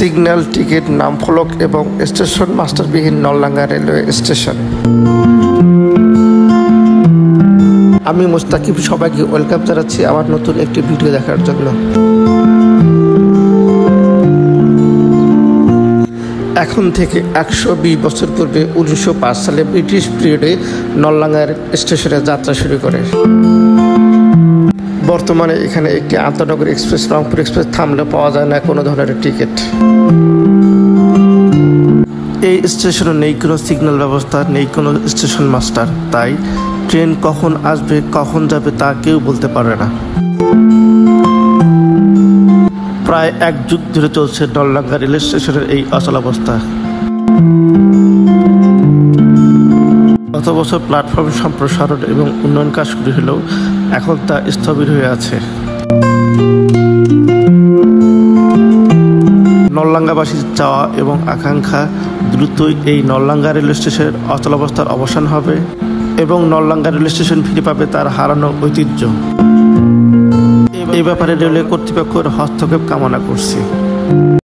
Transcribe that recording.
Signal, ticket, নামফলক এবং station মাস্টারবিহীন Naldanga railway station. আমি মুস্তাকিব, সবাইকে ওয়েলকাম জানাচ্ছি আমার নতুন একটি ভিডিও দেখার জন্য। এখন থেকে 120 বছর পূর্বে 1905 সালে ব্রিটিশ পিরিয়ডে নলডাঙ্গা স্টেশনে যাত্রা শুরু করে। বর্তমানে এখানে একটি আন্তনগর এক্সপ্রেস, রংপুর এক্সপ্রেস থামলে পাওয়া যায় না কোনো ধরনের টিকিট। এই স্টেশনে নেই কোনো সিগন্যাল ব্যবস্থা, নেই কোনো স্টেশন মাস্টার, তাই ট্রেন কখন আসবে কখন যাবে তা কেউ বলতে পারে না। প্রায় 1 যুগ ধরে চলছে নলডাঙ্গা রেল স্টেশনের এই অচলাবস্থা। গত বছর প্ল্যাটফর্ম সম্প্রসারণ এবং উন্নয়ন কাজ শুরু হলেও এখন তা স্থবির হয়ে আছে। নলডাঙ্গাবাসীর চাওয়া এবং আকাঙ্ক্ষা দ্রুতই এই নলডাঙ্গা রেল স্টেশনের অচলাবস্থার অবসান হবে এবং নলডাঙ্গা রেল স্টেশন ফিরে পাবে তার হারানো ঐতিহ্য। এই ব্যাপারে রেলওয়ে কর্তৃপক্ষের হস্তক্ষেপ কামনা করছি।